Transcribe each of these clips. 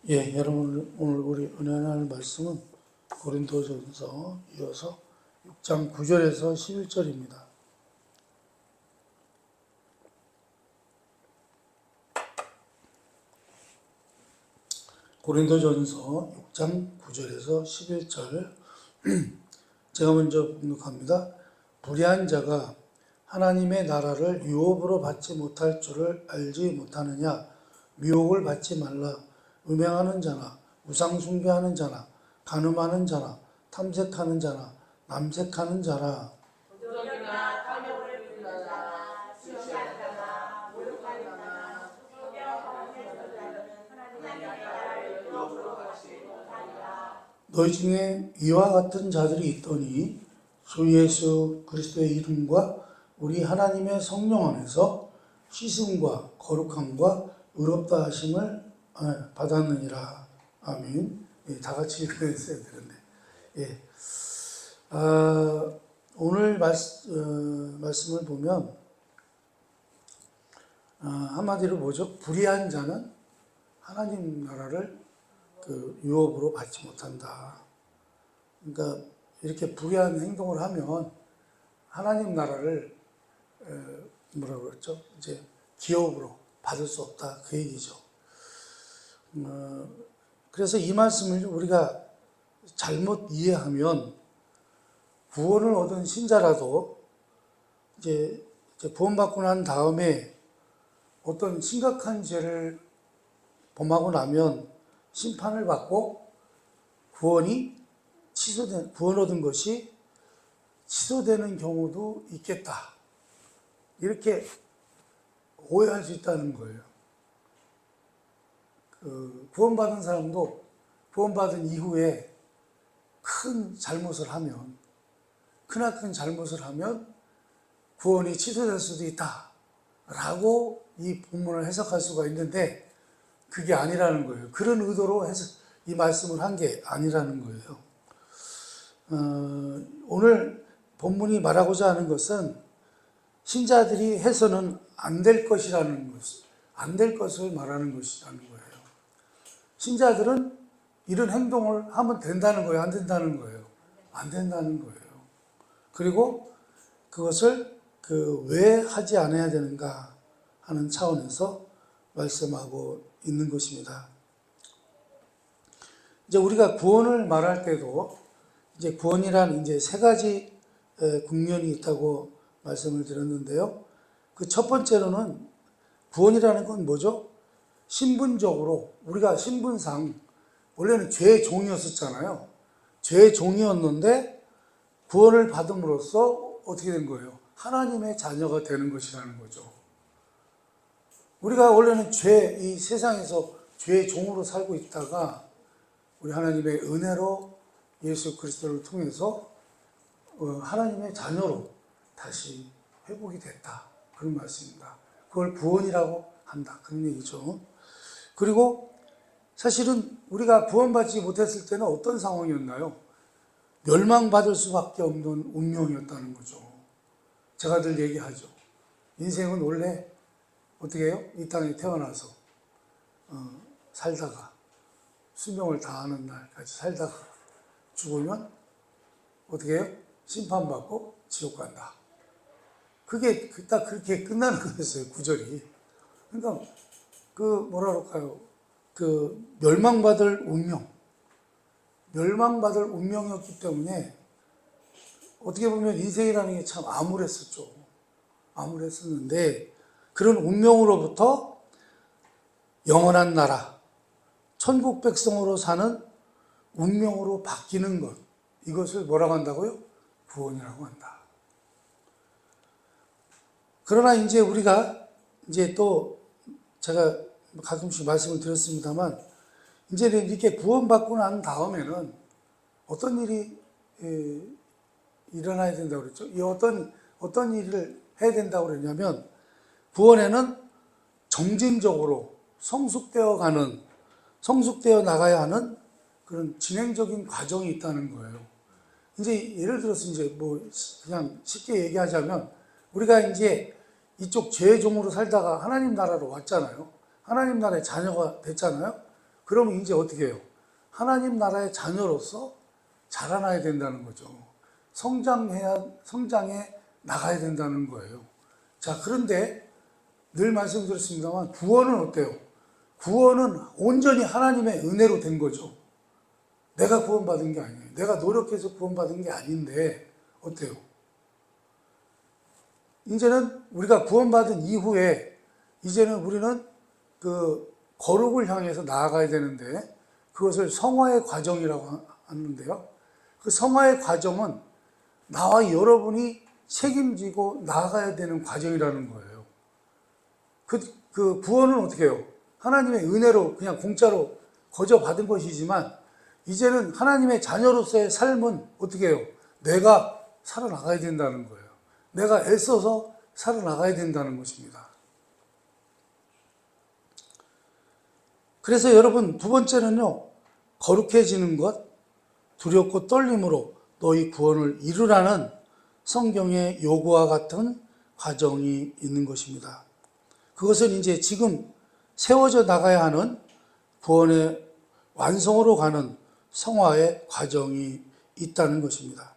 여러분 오늘 우리 은혜 나눌 말씀은 고린도전서 이어서 6장 9절에서 11절입니다. 고린도전서 6장 9절에서 11절 제가 먼저 봉독합니다. 불의한 자가 하나님의 나라를 유업으로 받지 못할 줄을 알지 못하느냐. 미혹을 받지 말라. 음행하는 자나 우상 숭배하는 자나 간음하는 자나 탐색하는 자나 남색하는 자나 도적이나 탐욕을 부리는 자나 시험하는 자나 모욕하는 자나 소경하는 자는 하나님의 나라를 유업으로 받지 못하리라. 너희 중에 이와 같은 자들이 있더니 주 예수 그리스도의 이름과 우리 하나님의 성령 안에서 씻음과 거룩함과 의롭다 하심을 받았느니라. 아멘. 다 같이 읽어야 되는데. 오늘 말씀을 보면 한마디로 뭐죠? 불의한 자는 하나님 나라를 유업으로 받지 못한다. 그러니까 이렇게 불의한 행동을 하면 하나님 나라를 뭐라고 그랬죠? 이제 기업으로 받을 수 없다. 그 얘기죠. 그래서 이 말씀을 우리가 잘못 이해하면 구원을 얻은 신자라도 이제 구원받고 난 다음에 어떤 심각한 죄를 범하고 나면 심판을 받고 구원 얻은 것이 취소되는 경우도 있겠다. 이렇게 오해할 수 있다는 거예요. 구원받은 사람도 구원받은 이후에 크나큰 잘못을 하면 구원이 취소될 수도 있다. 라고 이 본문을 해석할 수가 있는데 그게 아니라는 거예요. 그런 의도로 이 말씀을 한 게 아니라는 거예요. 오늘 본문이 말하고자 하는 것은 신자들이 해서는 안 될 것이라는 것, 안 될 것을 말하는 것이라는 거예요. 신자들은 이런 행동을 하면 된다는 거예요? 안 된다는 거예요? 안 된다는 거예요. 그리고 그것을 왜 하지 않아야 되는가 하는 차원에서 말씀하고 있는 것입니다. 이제 우리가 구원을 말할 때도 이제 구원이란 이제 세 가지 국면이 있다고 말씀을 드렸는데요. 그 첫 번째로는 구원이라는 건 뭐죠? 신분적으로 우리가 신분상 원래는 죄의 종이었었잖아요. 죄의 종이었는데 구원을 받음으로써 어떻게 된 거예요? 하나님의 자녀가 되는 것이라는 거죠. 우리가 원래는 이 세상에서 죄의 종으로 살고 있다가 우리 하나님의 은혜로 예수 그리스도를 통해서 하나님의 자녀로 다시 회복이 됐다. 그런 말씀입니다. 그걸 구원이라고 한다. 그런 얘기죠. 그리고 사실은 우리가 구원받지 못했을 때는 어떤 상황이었나요? 멸망받을 수밖에 없는 운명이었다는 거죠. 제가 늘 얘기하죠. 인생은 원래 어떻게 해요? 이 땅에 태어나서 살다가 수명을 다하는 날까지 살다가 죽으면 어떻게 해요? 심판받고 지옥 간다. 그게 딱 그렇게 끝나는 거였어요. 구절이. 그러니까 뭐라 그럴까요? 멸망받을 운명이었기 때문에 어떻게 보면 인생이라는 게 참 암울했었죠. 암울했었는데 그런 운명으로부터 영원한 나라, 천국 백성으로 사는 운명으로 바뀌는 것, 이것을 뭐라고 한다고요? 구원이라고 한다. 그러나 이제 우리가 또 제가 가끔씩 말씀을 드렸습니다만 이제는 이렇게 구원받고 난 다음에는 어떤 일이 일어나야 된다고 그랬죠? 어떤 일을 해야 된다고 그랬냐면 구원에는 점진적으로 성숙되어 나가야 하는 그런 진행적인 과정이 있다는 거예요. 이제 예를 들어서 그냥 쉽게 얘기하자면 우리가 이제 이쪽 죄의 종으로 살다가 하나님 나라로 왔잖아요. 하나님 나라의 자녀가 됐잖아요. 그러면 이제 어떻게 해요? 하나님 나라의 자녀로서 자라나야 된다는 거죠. 성장해 나가야 된다는 거예요. 자, 그런데 늘 말씀드렸습니다만 구원은 어때요? 구원은 온전히 하나님의 은혜로 된 거죠. 내가 구원받은 게 아니에요. 내가 노력해서 구원받은 게 아닌데 어때요? 이제는 우리가 구원받은 이후에 이제는 우리는 그 거룩을 향해서 나아가야 되는데 그것을 성화의 과정이라고 하는데요. 그 성화의 과정은 나와 여러분이 책임지고 나아가야 되는 과정이라는 거예요. 그 구원은 어떻게 해요? 하나님의 은혜로 그냥 공짜로 거저 받은 것이지만 이제는 하나님의 자녀로서의 삶은 어떻게 해요? 내가 살아나가야 된다는 거예요. 내가 애써서 살아나가야 된다는 것입니다. 그래서 여러분 두 번째는요. 거룩해지는 것, 두렵고 떨림으로 너희 구원을 이루라는 성경의 요구와 같은 과정이 있는 것입니다. 그것은 이제 지금 세워져 나가야 하는 구원의 완성으로 가는 성화의 과정이 있다는 것입니다.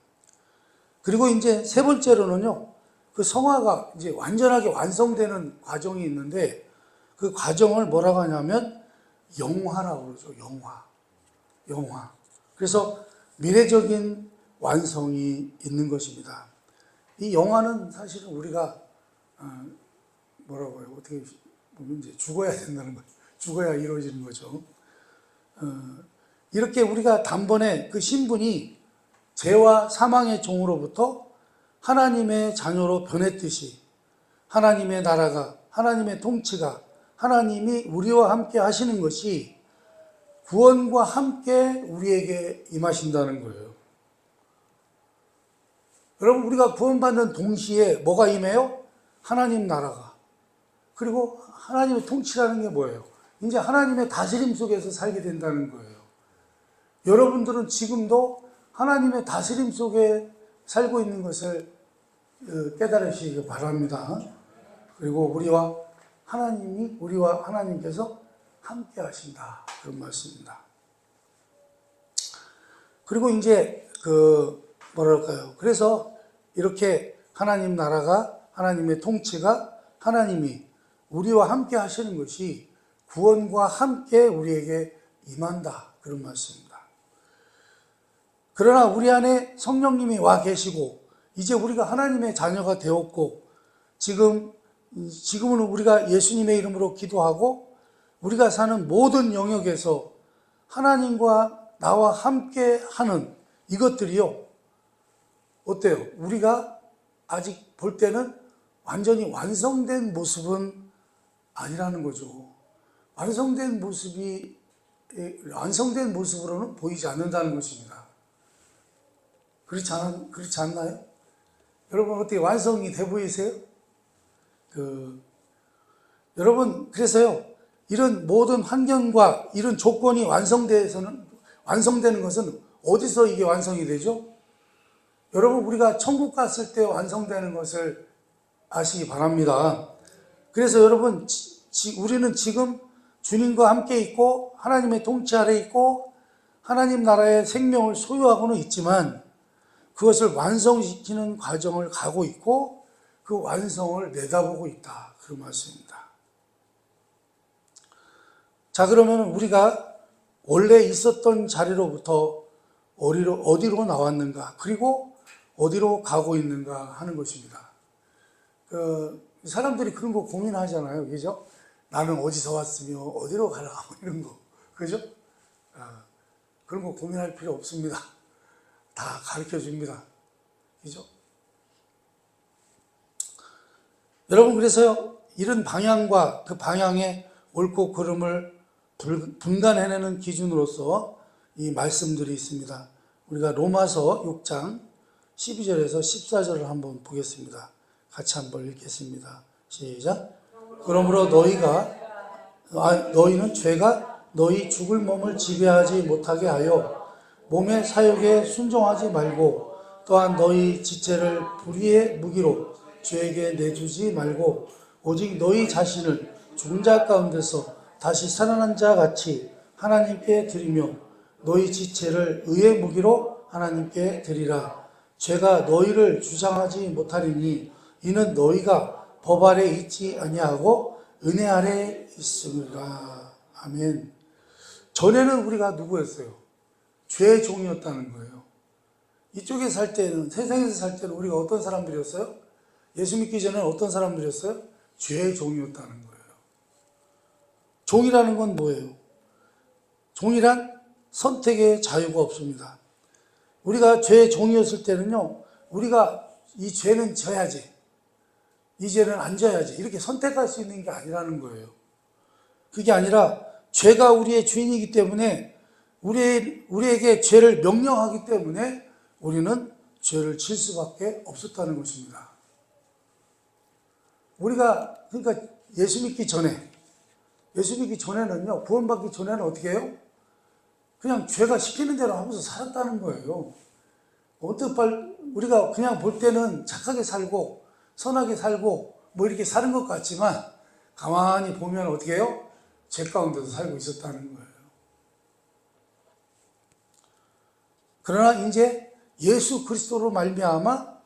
그리고 이제 세 번째로는요, 그 성화가 이제 완전하게 완성되는 과정이 있는데 그 과정을 뭐라고 하냐면 영화라고 그러죠. 영화. 그래서 미래적인 완성이 있는 것입니다. 이 영화는 사실은 우리가 뭐라고 해요? 어떻게 보면 이제 죽어야 된다는 거예요. 죽어야 이루어지는 거죠. 이렇게 우리가 단번에 그 신분이 죄와 사망의 종으로부터 하나님의 자녀로 변했듯이 하나님의 나라가, 하나님의 통치가, 하나님이 우리와 함께 하시는 것이 구원과 함께 우리에게 임하신다는 거예요. 여러분, 우리가 구원받는 동시에 뭐가 임해요? 하나님 나라가. 그리고 하나님의 통치라는 게 뭐예요? 이제 하나님의 다스림 속에서 살게 된다는 거예요. 여러분들은 지금도 하나님의 다스림 속에 살고 있는 것을 깨달으시기 바랍니다. 그리고 우리와 하나님께서 함께 하신다. 그런 말씀입니다. 그리고 이제 그래서 이렇게 하나님 나라가, 하나님의 통치가, 하나님이 우리와 함께 하시는 것이 구원과 함께 우리에게 임한다. 그런 말씀입니다. 그러나 우리 안에 성령님이 와 계시고 이제 우리가 하나님의 자녀가 되었고 지금은 우리가 예수님의 이름으로 기도하고 우리가 사는 모든 영역에서 하나님과 나와 함께 하는 이것들이요. 어때요? 우리가 아직 볼 때는 완전히 완성된 모습은 아니라는 거죠. 완성된 모습으로는 보이지 않는다는 것입니다. 그렇지 않나요? 여러분 어떻게 완성이 돼 보이세요? 여러분 그래서요 이런 모든 환경과 이런 조건이 완성되는 것은 어디서 이게 완성이 되죠? 여러분 우리가 천국 갔을 때 완성되는 것을 아시기 바랍니다. 그래서 여러분 우리는 지금 주님과 함께 있고 하나님의 통치 아래 있고 하나님 나라의 생명을 소유하고는 있지만 그것을 완성시키는 과정을 가고 있고 그 완성을 내다보고 있다. 그런 말씀입니다. 자, 그러면 우리가 원래 있었던 자리로부터 어디로 나왔는가, 그리고 어디로 가고 있는가 하는 것입니다. 사람들이 그런 거 고민하잖아요. 그죠? 나는 어디서 왔으며 어디로 가려고 이런 거. 그죠? 그런 거 고민할 필요 없습니다. 다 가르쳐 줍니다. 그죠? 여러분, 그래서요, 이런 방향과 그 방향의 옳고 그름을 분간해내는 기준으로서 이 말씀들이 있습니다. 우리가 로마서 6장 12절에서 14절을 한번 보겠습니다. 같이 한번 읽겠습니다. 시작. 그러므로 너희는 죄가 너희 죽을 몸을 지배하지 못하게 하여 몸의 사욕에 순종하지 말고 또한 너희 지체를 불의의 무기로 죄에게 내주지 말고 오직 너희 자신을 죽은 자 가운데서 다시 살아난 자 같이 하나님께 드리며 너희 지체를 의의 무기로 하나님께 드리라. 죄가 너희를 주장하지 못하리니 이는 너희가 법 아래 있지 아니하고 은혜 아래 있음이라. 아멘. 전에는 우리가 누구였어요? 죄의 종이었다는 거예요. 이쪽에 살 때는, 세상에서 살 때는 우리가 어떤 사람들이었어요? 예수 믿기 전에는 어떤 사람들이었어요? 죄의 종이었다는 거예요. 종이라는 건 뭐예요? 종이란 선택의 자유가 없습니다. 우리가 죄의 종이었을 때는요, 우리가 이 죄는 져야지, 이 죄는 안 져야지, 이렇게 선택할 수 있는 게 아니라는 거예요. 그게 아니라 죄가 우리의 주인이기 때문에 우리에게 죄를 명령하기 때문에 우리는 죄를 질 수밖에 없었다는 것입니다. 우리가 그러니까 예수 믿기 전에는요, 구원받기 전에는 어떻게 해요? 그냥 죄가 시키는 대로 하면서 살았다는 거예요. 우리가 그냥 볼 때는 착하게 살고 선하게 살고 뭐 이렇게 사는 것 같지만 가만히 보면 어떻게 해요? 죄 가운데서 살고 있었다는 거예요. 그러나 이제 예수 그리스도로 말미암아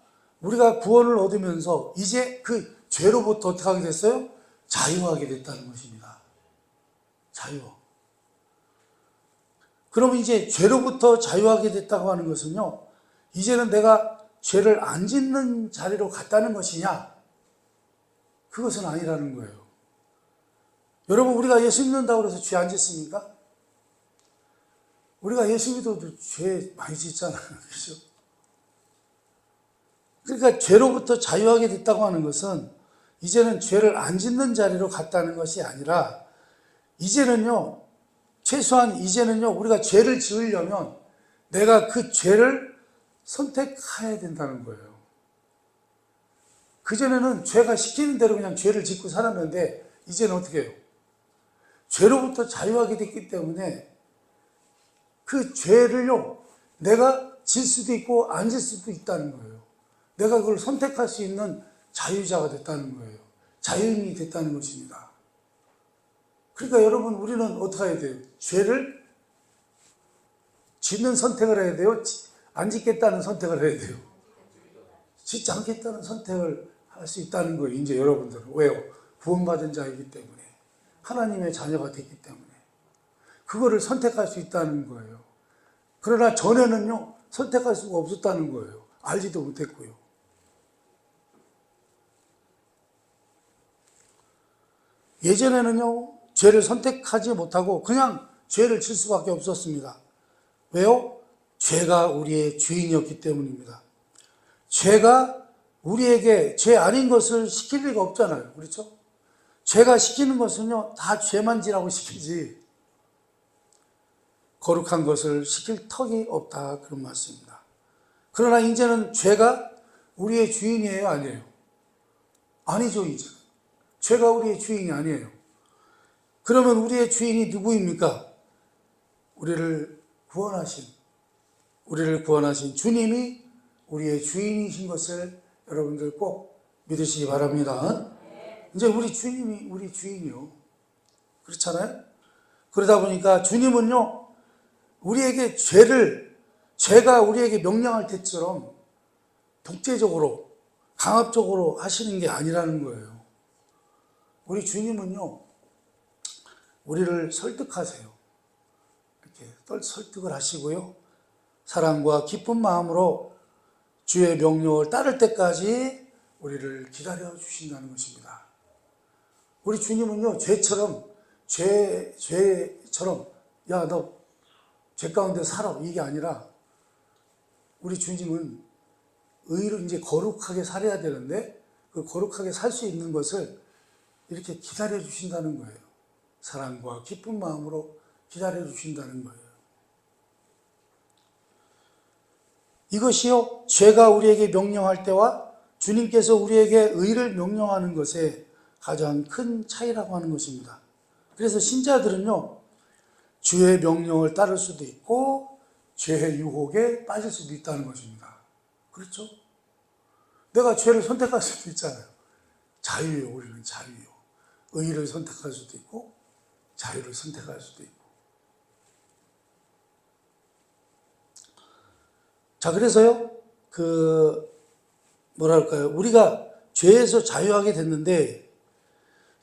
우리가 구원을 얻으면서 이제 그 죄로부터 어떻게 하게 됐어요? 자유하게 됐다는 것입니다. 자유. 그럼 이제 죄로부터 자유하게 됐다고 하는 것은요, 이제는 내가 죄를 안 짓는 자리로 갔다는 것이냐? 그것은 아니라는 거예요. 여러분, 우리가 예수 믿는다고 해서 죄 안 짓습니까? 우리가 예수 믿어도 죄 많이 짓잖아요. 그렇죠? 그러니까 죄로부터 자유하게 됐다고 하는 것은 이제는 죄를 안 짓는 자리로 갔다는 것이 아니라 이제는요, 최소한 이제는요, 우리가 죄를 지으려면 내가 그 죄를 선택해야 된다는 거예요. 그전에는 죄가 시키는 대로 그냥 죄를 짓고 살았는데 이제는 어떻게 해요? 죄로부터 자유하게 됐기 때문에 그 죄를요, 내가 질 수도 있고 안 질 수도 있다는 거예요. 내가 그걸 선택할 수 있는 자유자가 됐다는 거예요. 자유인이 됐다는 것입니다. 그러니까 여러분, 우리는 어떻게 해야 돼요? 죄를 짓는 선택을 해야 돼요? 안 짓겠다는 선택을 해야 돼요? 짓지 않겠다는 선택을 할 수 있다는 거예요. 이제 여러분들은. 왜요? 구원받은 자이기 때문에. 하나님의 자녀가 됐기 때문에. 그거를 선택할 수 있다는 거예요. 그러나 전에는요, 선택할 수가 없었다는 거예요. 알지도 못했고요. 예전에는요, 죄를 선택하지 못하고 그냥 죄를 질 수밖에 없었습니다. 왜요? 죄가 우리의 주인이었기 때문입니다. 죄가 우리에게 죄 아닌 것을 시킬 리가 없잖아요. 그렇죠? 죄가 시키는 것은요, 다 죄만 지라고 시키지 거룩한 것을 시킬 턱이 없다, 그런 말씀입니다. 그러나 이제는 죄가 우리의 주인이에요, 아니에요? 아니죠. 이제 죄가 우리의 주인이 아니에요. 그러면 우리의 주인이 누구입니까? 우리를 구원하신 주님이 우리의 주인이신 것을 여러분들 꼭 믿으시기 바랍니다. 이제 우리 주님이 우리 주인이요. 그렇잖아요? 그러다 보니까 주님은요, 우리에게 죄가 우리에게 명령할 때처럼 독재적으로, 강압적으로 하시는 게 아니라는 거예요. 우리 주님은요, 우리를 설득하세요. 이렇게 설득을 하시고요, 사랑과 기쁜 마음으로 주의 명령을 따를 때까지 우리를 기다려 주신다는 것입니다. 우리 주님은요, 죄처럼, 야, 너 죄 가운데 살아, 이게 아니라 우리 주님은 의로 이제 거룩하게 살아야 되는데 그 거룩하게 살 수 있는 것을 이렇게 기다려 주신다는 거예요. 사랑과 기쁜 마음으로 기다려 주신다는 거예요. 이것이요, 죄가 우리에게 명령할 때와 주님께서 우리에게 의를 명령하는 것의 가장 큰 차이라고 하는 것입니다. 그래서 신자들은요, 주의 명령을 따를 수도 있고 죄의 유혹에 빠질 수도 있다는 것입니다. 그렇죠? 내가 죄를 선택할 수도 있잖아요. 자유예요. 우리는 자유예요. 의를 선택할 수도 있고 자유를 선택할 수도 있고. 자, 그래서요, 뭐랄까요. 우리가 죄에서 자유하게 됐는데,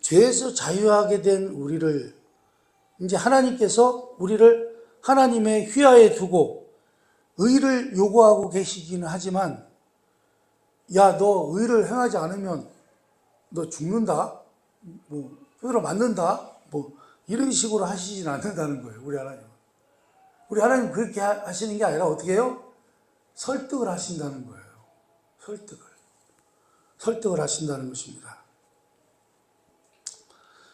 죄에서 자유하게 된 우리를, 이제 하나님께서 우리를 하나님의 휘하에 두고 의를 요구하고 계시기는 하지만, 야, 너 의를 행하지 않으면 너 죽는다? 뭐, 뼈로 맞는다? 뭐, 이런 식으로 하시진 않는다는 거예요, 우리 하나님은. 우리 하나님 그렇게 하시는 게 아니라 어떻게 해요? 설득을 하신다는 거예요. 설득을 하신다는 것입니다.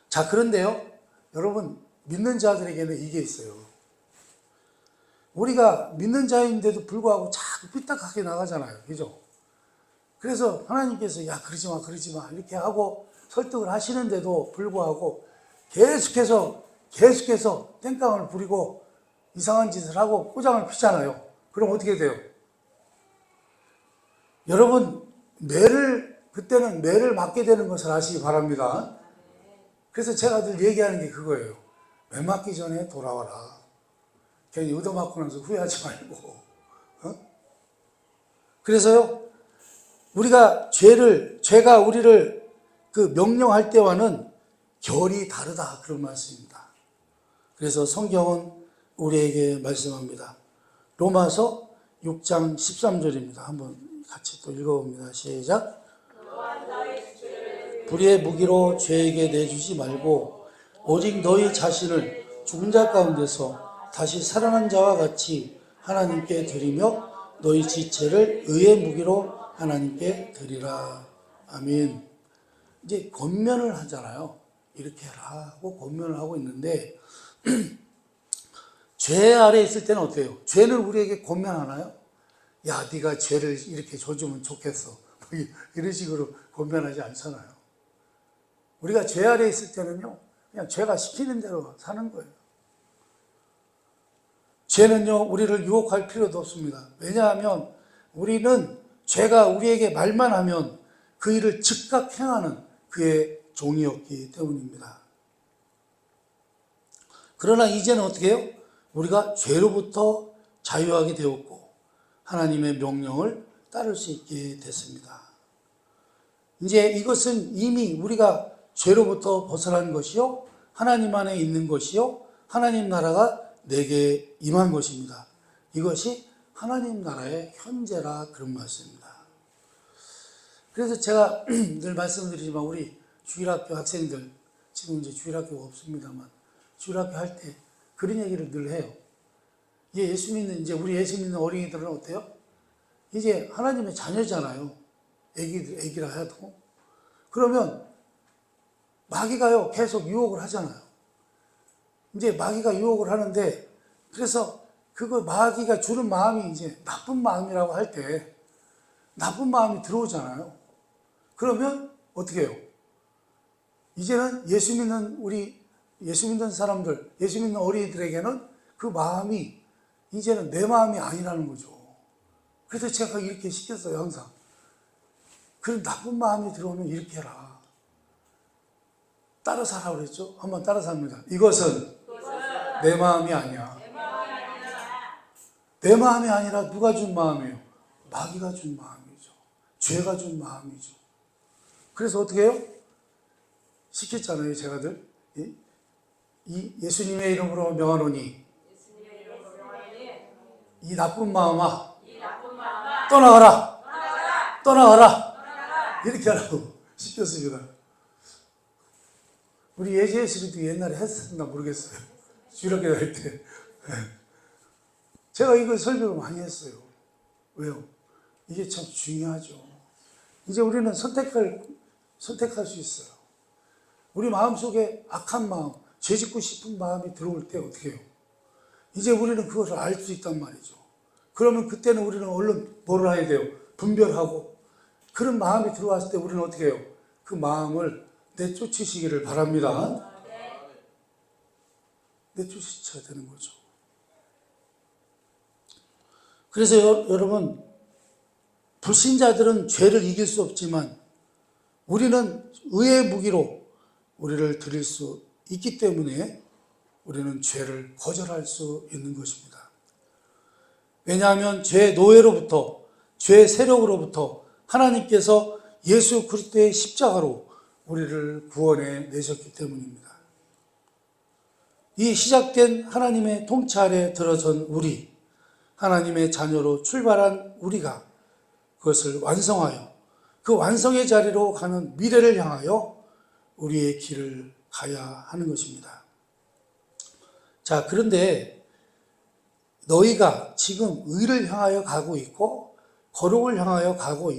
자, 그런데요, 여러분, 믿는 자들에게는 이게 있어요. 우리가 믿는 자인데도 불구하고 자꾸 삐딱하게 나가잖아요. 그죠? 그래서 하나님께서, 야, 그러지 마, 이렇게 하고 설득을 하시는데도 불구하고 계속해서 땡깡을 부리고 이상한 짓을 하고 꼬장을 피잖아요. 그럼 어떻게 돼요? 여러분, 그때는 매를 맞게 되는 것을 아시기 바랍니다. 그래서 제가 늘 얘기하는 게 그거예요. 매 맞기 전에 돌아와라. 괜히 얻어맞고 나서 후회하지 말고. 그래서요, 죄가 우리를 명령할 때와는 결이 다르다. 그런 말씀입니다. 그래서 성경은 우리에게 말씀합니다. 로마서 6장 13절입니다. 한번 같이 또 읽어봅니다. 시작. 불의의 무기로 죄에게 내주지 말고 오직 너희 자신을 죽은 자 가운데서 다시 살아난 자와 같이 하나님께 드리며 너희 지체를 의의 무기로 하나님께 드리라. 아멘. 이제 권면을 하잖아요. 이렇게 해라 하고 권면을 하고 있는데 죄 아래 있을 때는 어때요? 죄는 우리에게 권면하나요? 야, 네가 죄를 이렇게 져주면 좋겠어. 이런 식으로 권면하지 않잖아요. 우리가 죄 아래 있을 때는요, 그냥 죄가 시키는 대로 사는 거예요. 죄는요, 우리를 유혹할 필요도 없습니다. 왜냐하면 우리는 죄가 우리에게 말만 하면 그 일을 즉각 행하는 그의 종이었기 때문입니다. 그러나 이제는 어떻게 해요? 우리가 죄로부터 자유하게 되었고 하나님의 명령을 따를 수 있게 됐습니다. 이제 이것은 이미 우리가 죄로부터 벗어난 것이요, 하나님 안에 있는 것이요, 하나님 나라가 내게 임한 것입니다. 이것이 하나님 나라의 현재라 그런 말씀입니다. 그래서 제가 늘 말씀드리지만 우리 주일학교 학생들, 지금 이제 주일학교가 없습니다만 주일학교 할 때 그런 얘기를 늘 해요. 우리 예수 믿는 어린이들은 어때요? 이제 하나님의 자녀잖아요. 애기라 해도. 그러면 마귀가요, 계속 유혹을 하잖아요. 이제 마귀가 유혹을 하는데, 그래서 마귀가 주는 마음이 이제 나쁜 마음이라고 할 때, 나쁜 마음이 들어오잖아요. 그러면 어떻게 해요? 이제는 예수 믿는 사람들, 예수 믿는 어린이들에게는 그 마음이 이제는 내 마음이 아니라는 거죠. 그래서 제가 이렇게 시켰어요, 항상. 그런 나쁜 마음이 들어오면 이렇게 해라. 따라서 하라고 그랬죠? 한번 따라서 합니다. 이것은 내 마음이 아니야. 내 마음이 아니라 누가 준 마음이에요? 마귀가 준 마음이죠. 죄가 준 마음이죠. 그래서 어떻게 해요? 시켰잖아요, 제가 늘. 예수님의 이름으로 명하노니 이 나쁜 마음아 떠나가라 이렇게 하라고 시켰습니다. 우리 예수님도 옛날에 했었나 모르겠어요. 주일학교 할 때. 제가 이거 설명을 많이 했어요. 왜요? 이게 참 중요하죠. 이제 우리는 선택할 수 있어요. 우리 마음속에 악한 마음, 죄짓고 싶은 마음이 들어올 때 어떻게 해요? 이제 우리는 그것을 알 수 있단 말이죠. 그러면 그때는 우리는 얼른 뭐를 해야 돼요? 분별하고, 그런 마음이 들어왔을 때 우리는 어떻게 해요? 그 마음을 내쫓으시기를 바랍니다. 내쫓으셔야 되는 거죠. 그래서 여러분, 불신자들은 죄를 이길 수 없지만 우리는 의의 무기로 우리를 드릴 수 있기 때문에 우리는 죄를 거절할 수 있는 것입니다. 왜냐하면 죄의 노예로부터, 죄의 세력으로부터 하나님께서 예수 그리스도의 십자가로 우리를 구원해 내셨기 때문입니다. 이 시작된 하나님의 통치 아래 들어선 우리, 하나님의 자녀로 출발한 우리가 그것을 완성하여 그 완성의 자리로 가는 미래를 향하여 우리의 길을 가야 하는 것입니다. 자, 그런데 너희가 지금 의를 향하여 가고 있고 거룩을 향하여 가고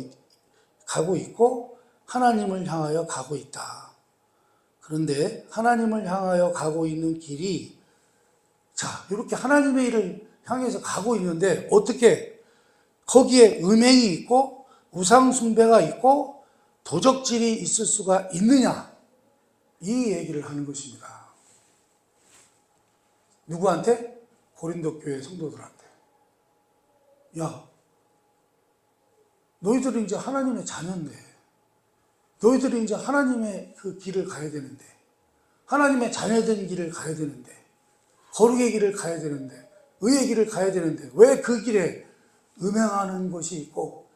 있고 하나님을 향하여 가고 있다. 그런데 하나님을 향하여 가고 있는 길이, 자, 이렇게 하나님의 일을 향해서 가고 있는데 어떻게 거기에 음행이 있고 우상숭배가 있고 도적질이 있을 수가 있느냐, 이 얘기를 하는 것입니다. 누구한테? 고린도 교회 성도들한테. 야, 너희들은 이제 하나님의 자녀인데, 너희들은 이제 하나님의 그 길을 가야 되는데, 하나님의 자녀된 길을 가야 되는데, 거룩의 길을 가야 되는데, 의의 길을 가야 되는데, 왜 그 길에 음행하는 것이 있고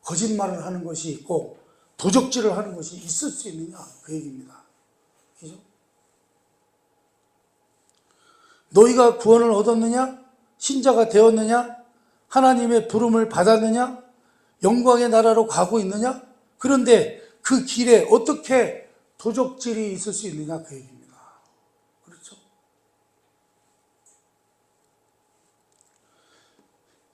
거짓말을 하는 것이 있고 도적질을 하는 것이 있을 수 있느냐, 그 얘기입니다. 그죠? 너희가 구원을 얻었느냐? 신자가 되었느냐? 하나님의 부름을 받았느냐? 영광의 나라로 가고 있느냐? 그런데 그 길에 어떻게 도적질이 있을 수 있느냐, 그 얘기입니다. 그렇죠?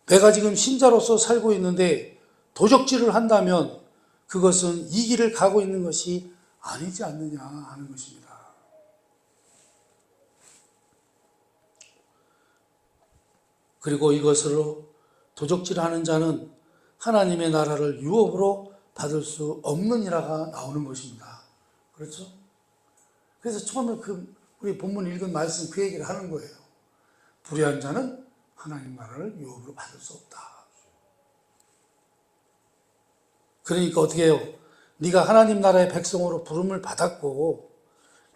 내가 지금 신자로서 살고 있는데 도적질을 한다면 그것은 이 길을 가고 있는 것이 아니지 않느냐 하는 것입니다. 그리고 이것으로 도적질하는 자는 하나님의 나라를 유업으로 받을 수 없느니라가 나오는 것입니다. 그렇죠? 그래서 처음에 우리 본문 읽은 말씀 그 얘기를 하는 거예요. 불의한 자는 하나님 나라를 유업으로 받을 수 없다. 그러니까 어떻게 해요? 네가 하나님 나라의 백성으로 부름을 받았고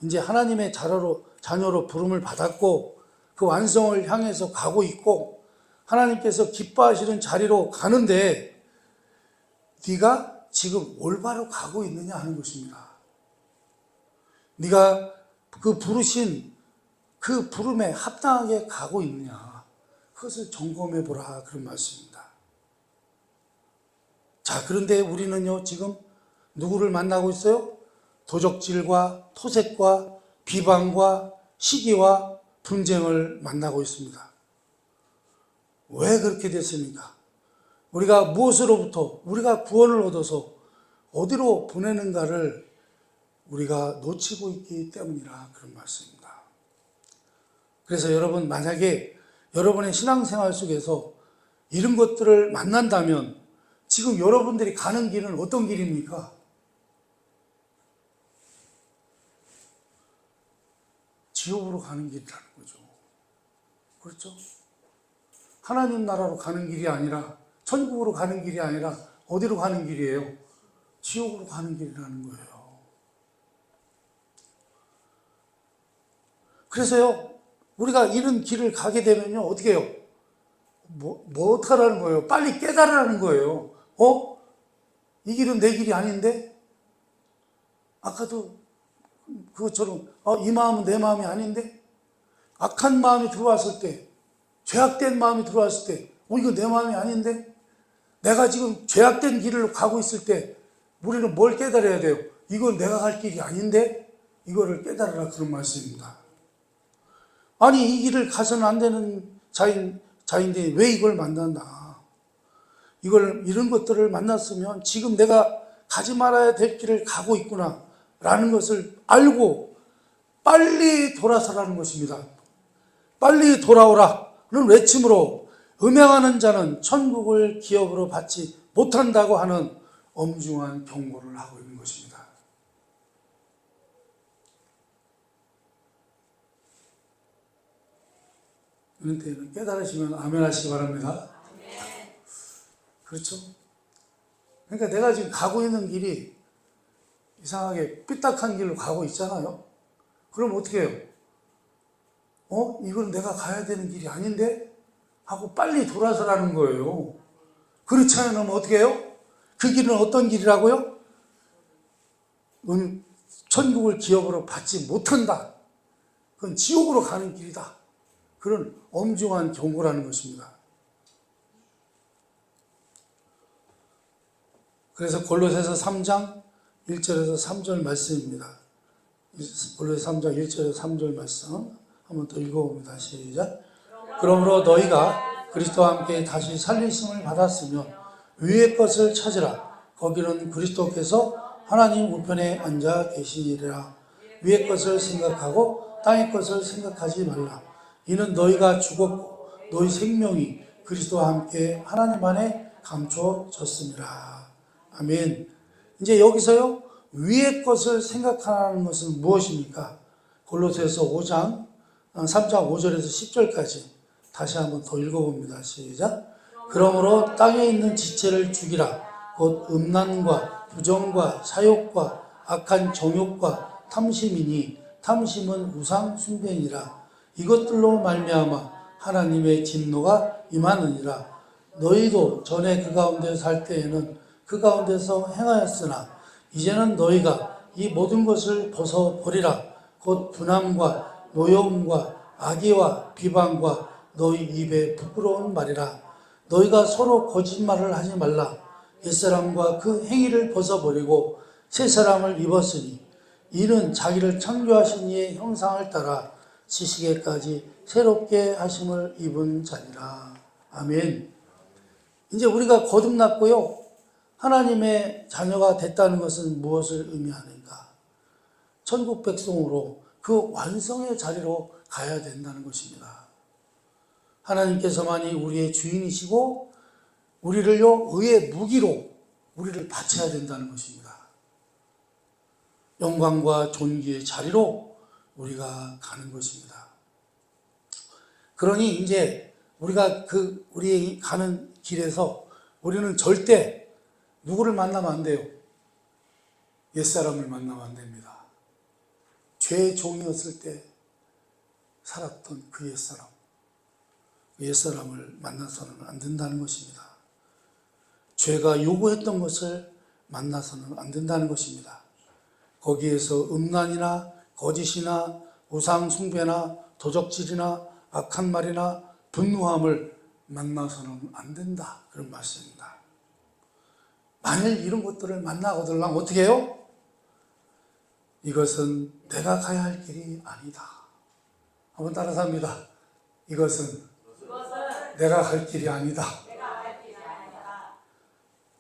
이제 하나님의 자녀로 부름을 받았고 그 완성을 향해서 가고 있고 하나님께서 기뻐하시는 자리로 가는데 네가 지금 올바로 가고 있느냐 하는 것입니다. 네가 그 부르신 그 부름에 합당하게 가고 있느냐, 그것을 점검해 보라, 그런 말씀입니다. 자, 그런데 우리는요 지금 누구를 만나고 있어요? 도적질과 토색과 비방과 시기와 분쟁을 만나고 있습니다. 왜 그렇게 됐습니까? 우리가 무엇으로부터 우리가 구원을 얻어서 어디로 보내는가를 우리가 놓치고 있기 때문이라, 그런 말씀입니다. 그래서 여러분, 만약에 여러분의 신앙생활 속에서 이런 것들을 만난다면 지금 여러분들이 가는 길은 어떤 길입니까? 지옥으로 가는 길이라는 거죠. 그렇죠? 하나님 나라로 가는 길이 아니라, 천국으로 가는 길이 아니라 어디로 가는 길이에요? 지옥으로 가는 길이라는 거예요. 그래서요, 우리가 이런 길을 가게 되면요, 어떻게 해요? 뭐 어떡하라는 거예요? 빨리 깨달으라는 거예요. 이 길은 내 길이 아닌데? 아까도 그것처럼, 이 마음은 내 마음이 아닌데? 악한 마음이 들어왔을 때, 죄악된 마음이 들어왔을 때, 이거 내 마음이 아닌데? 내가 지금 죄악된 길을 가고 있을 때, 우리는 뭘 깨달아야 돼요? 이건 내가 갈 길이 아닌데? 이거를 깨달으라, 그런 말씀입니다. 아니, 이 길을 가서는 안 되는 자인데 왜 이걸 만난다? 이런 것들을 만났으면 지금 내가 가지 말아야 될 길을 가고 있구나 라는 것을 알고 빨리 돌아서라는 것입니다. 빨리 돌아오라는 외침으로 음행하는 자는 천국을 기업으로 받지 못한다고 하는 엄중한 경고를 하고 있는 것입니다. 이런 때는 깨달으시면 아멘 하시기 바랍니다. 그렇죠? 그러니까 내가 지금 가고 있는 길이 이상하게 삐딱한 길로 가고 있잖아요. 그럼 어떻게 해요? 이건 내가 가야 되는 길이 아닌데? 하고 빨리 돌아서라는 거예요. 그렇지 않으면 어떻게 해요? 그 길은 어떤 길이라고요? 천국을 기업으로 받지 못한다. 그건 지옥으로 가는 길이다. 그런 엄중한 경고라는 것입니다. 그래서 골로새서 3장 1절에서 3절 말씀입니다. 골로새 3장 1절에서 3절 말씀 한번 더 읽어봅니다. 시작. 그러므로 너희가 그리스도와 함께 다시 살리심을 받았으면 위의 것을 찾으라. 거기는 그리스도께서 하나님 우편에 앉아 계시니라. 위의 것을 생각하고 땅의 것을 생각하지 말라. 이는 너희가 죽었고 너희 생명이 그리스도와 함께 하나님 안에 감춰졌습니다. 아멘. 이제 여기서요, 위의 것을 생각하는 것은 무엇입니까? 골로새서 3장 5절에서 10절까지 다시 한번 더 읽어봅니다. 시작. 그러므로 땅에 있는 지체를 죽이라. 곧 음란과 부정과 사욕과 악한 정욕과 탐심이니 탐심은 우상 숭배니라. 이것들로 말미암아 하나님의 진노가 임하느니라. 너희도 전에 그 가운데 살 때에는 그 가운데서 행하였으나 이제는 너희가 이 모든 것을 벗어버리라. 곧 분함과 노여움과 악의와 비방과 너희 입에 부끄러운 말이라. 너희가 서로 거짓말을 하지 말라. 옛사람과 그 행위를 벗어버리고 새 사람을 입었으니 이는 자기를 창조하신 이의 형상을 따라 지식에까지 새롭게 하심을 입은 자니라. 아멘. 이제 우리가 거듭났고요, 하나님의 자녀가 됐다는 것은 무엇을 의미하는가? 천국 백성으로 그 완성의 자리로 가야 된다는 것입니다. 하나님께서만이 우리의 주인이시고 우리를요, 의의 무기로 우리를 바쳐야 된다는 것입니다. 영광과 존귀의 자리로 우리가 가는 것입니다. 그러니 이제 우리가 우리 가는 길에서 우리는 절대 누구를 만나면 안 돼요? 옛사람을 만나면 안 됩니다. 죄의 종이었을 때 살았던 그 옛사람을 만나서는 안 된다는 것입니다. 죄가 요구했던 것을 만나서는 안 된다는 것입니다. 거기에서 음란이나 거짓이나 우상 숭배나 도적질이나 악한 말이나 분노함을 만나서는 안 된다. 그런 말씀입니다. 만일 이런 것들을 만나거들면 어떻게 해요? 이것은 내가 가야 할 길이 아니다. 한번 따라서 합니다. 이것은 내가 갈 길이 아니다.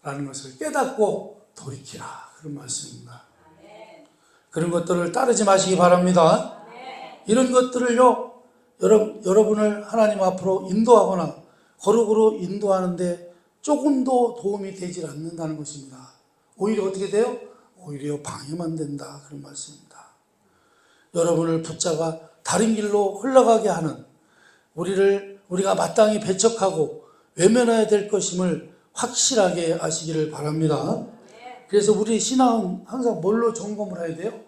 라는 것을 깨닫고 돌이키라. 그런 말씀입니다. 그런 것들을 따르지 마시기 바랍니다. 이런 것들을요, 여러분을 하나님 앞으로 인도하거나 거룩으로 인도하는데 조금도 도움이 되질 않는다는 것입니다. 오히려 어떻게 돼요? 오히려 방해만 된다. 그런 말씀입니다. 여러분을 붙잡아 다른 길로 흘러가게 하는 우리가 마땅히 배척하고 외면해야 될 것임을 확실하게 아시기를 바랍니다. 그래서 우리 신앙은 항상 뭘로 점검을 해야 돼요?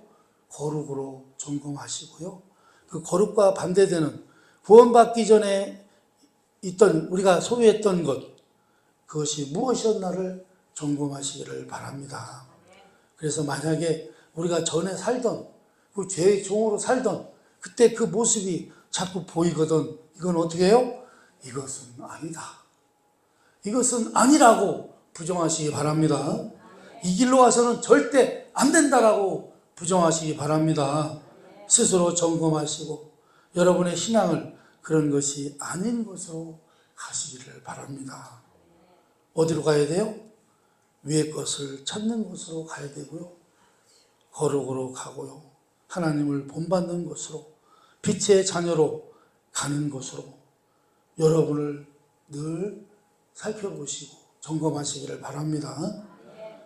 거룩으로 점검하시고요. 그 거룩과 반대되는 구원받기 전에 우리가 소유했던 것, 그것이 무엇이었나를 점검하시기를 바랍니다. 그래서 만약에 우리가 전에 살던 그 죄의 종으로 살던 그때 그 모습이 자꾸 보이거든, 이건 어떻게 해요? 이것은 아니다. 이것은 아니라고 부정하시기 바랍니다. 이 길로 와서는 절대 안 된다라고 부정하시기 바랍니다. 스스로 점검하시고 여러분의 신앙을 그런 것이 아닌 것으로 가시기를 바랍니다. 어디로 가야 돼요? 위의 것을 찾는 곳으로 가야 되고요. 거룩으로 가고요. 하나님을 본받는 것으로, 빛의 자녀로 가는 것으로 여러분을 늘 살펴보시고 점검하시기를 바랍니다.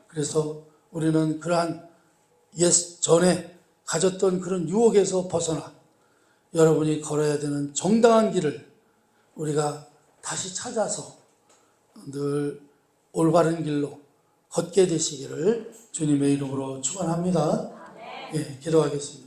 그래서 우리는 그러한 전에 가졌던 그런 유혹에서 벗어나 여러분이 걸어야 되는 정당한 길을 우리가 다시 찾아서 늘 올바른 길로 걷게 되시기를 주님의 이름으로 축원합니다. 기도하겠습니다.